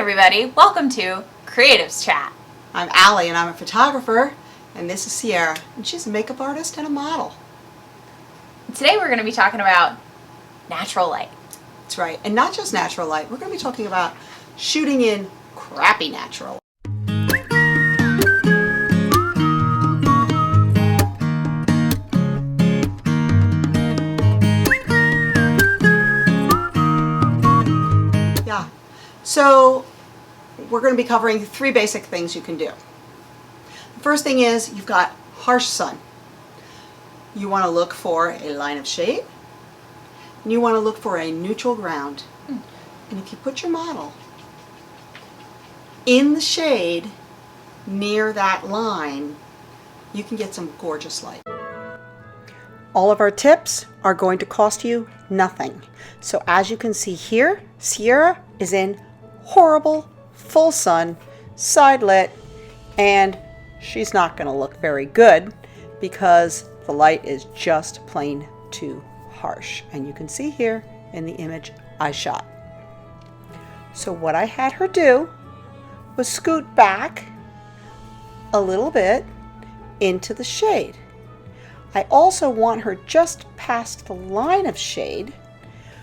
everybody, welcome to Creatives Chat. I'm Allie and I'm a photographer, and this is Sierra, and she's a makeup artist and a model. Today we're going to be talking about natural light. That's right, and not just natural light, we're going to be talking about shooting in crappy natural light. So we're going to be covering three basic things you can do. The first thing is you've got harsh sun. You want to look for a line of shade, and you want to look for a neutral ground. And if you put your model in the shade near that line, you can get some gorgeous light. All of our tips are going to cost you nothing. So as you can see here, Sierra is in horrible full sun, side lit, and she's not going to look very good because the light is just plain too harsh. And you can see here in the image I shot. So what I had her do was scoot back a little bit into the shade. I also want her just past the line of shade,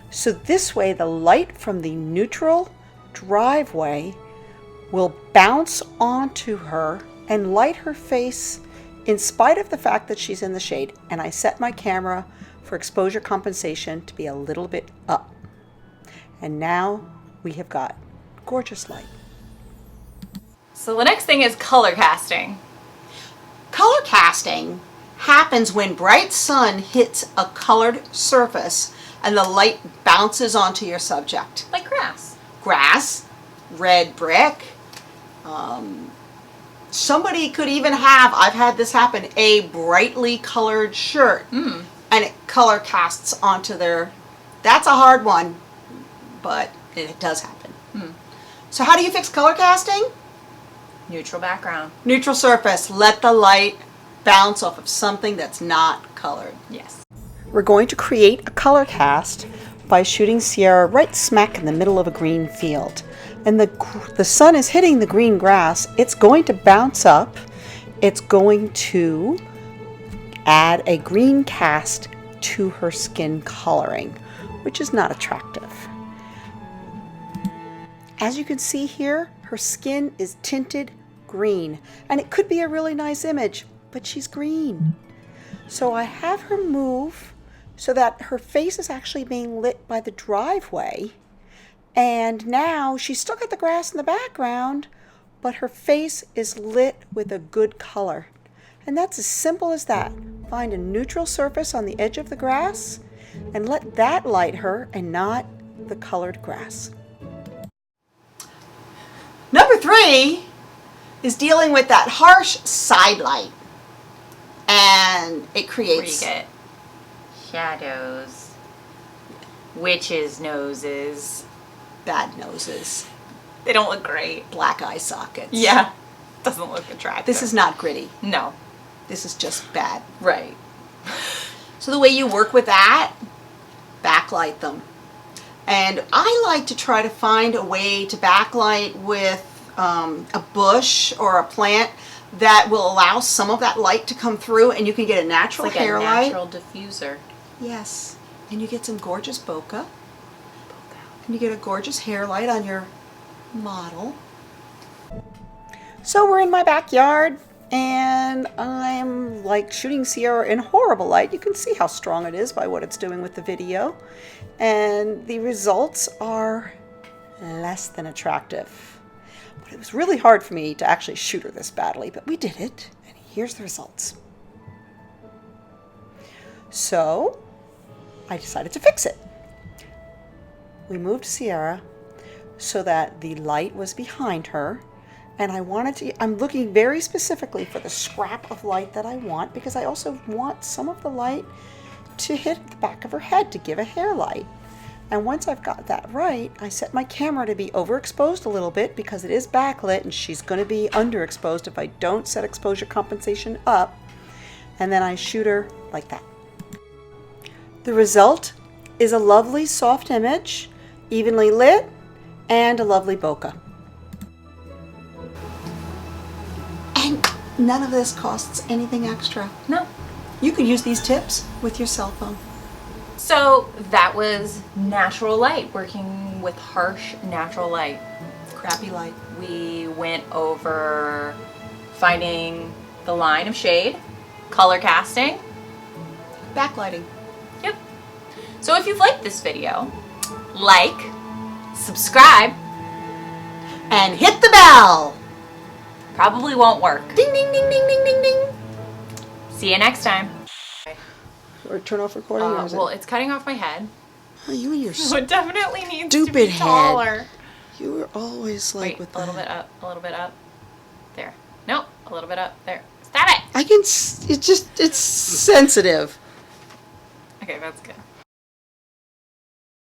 so this way the light from the neutral driveway will bounce onto her and light her face in spite of the fact that she's in the shade. And I set my camera for exposure compensation to be a little bit up. And now we have got gorgeous light. So the next thing is color casting. Color casting happens when bright sun hits a colored surface and the light bounces onto your subject. Like Grass, red brick. Somebody could even have, I've had this happen, a brightly colored shirt and it color casts onto their, that's a hard one, but it does happen. So how do you fix color casting? Neutral background. Neutral surface. Let the light bounce off of something that's not colored. Yes. We're going to create a color cast by shooting Sierra right smack in the middle of a green field. And the sun is hitting the green grass. It's going to bounce up. It's going to add a green cast to her skin coloring, which is not attractive. As you can see here, her skin is tinted green, and it could be a really nice image, but she's green. So I have her move so that her face is actually being lit by the driveway. And now she's still got the grass in the background, but her face is lit with a good color. And that's as simple as that. Find a neutral surface on the edge of the grass and let that light her and not the colored grass. Number 3 is dealing with that harsh side light. And it creates... Where you get shadows, witches' noses. Bad noses. They don't look great. Black eye sockets. Yeah. Doesn't look attractive. This is not gritty. No. This is just bad. Right. So the way you work with that, backlight them. And I like to try to find a way to backlight with a bush or a plant that will allow some of that light to come through, and you can get a natural it's like hair a light. natural diffuser. Yes. And you get some gorgeous bokeh. And you get a gorgeous hair light on your model. So we're in my backyard, and I'm like shooting Sierra in horrible light. You can see how strong it is by what it's doing with the video. And the results are less than attractive. But it was really hard for me to actually shoot her this badly, but we did it, and here's the results. So I decided to fix it. We moved Sierra so that the light was behind her, and I'm looking very specifically for the scrap of light that I want, because I also want some of the light to hit the back of her head to give a hair light. And once I've got that right, I set my camera to be overexposed a little bit because it is backlit and she's going to be underexposed if I don't set exposure compensation up. And then I shoot her like that. The result is a lovely soft image, evenly lit, and a lovely bokeh. None of this costs anything extra. No. You can use these tips with your cell phone. So that was natural light, working with harsh natural light. Crappy light. We went over finding the line of shade, color casting. Backlighting. Yep. So if you've liked this video, like, subscribe, And hit the bell. probably won't work. Ding, ding, ding, ding, ding, ding, ding. See you next time. Or turn off recording, or is Well, it's cutting off my head. it? You and your So it definitely needs to stupid be head. taller. You were always like Wait, with a little that. bit up, a little bit up. There. No, a little bit up. There. Stop it! I can. It's sensitive. Okay, that's good.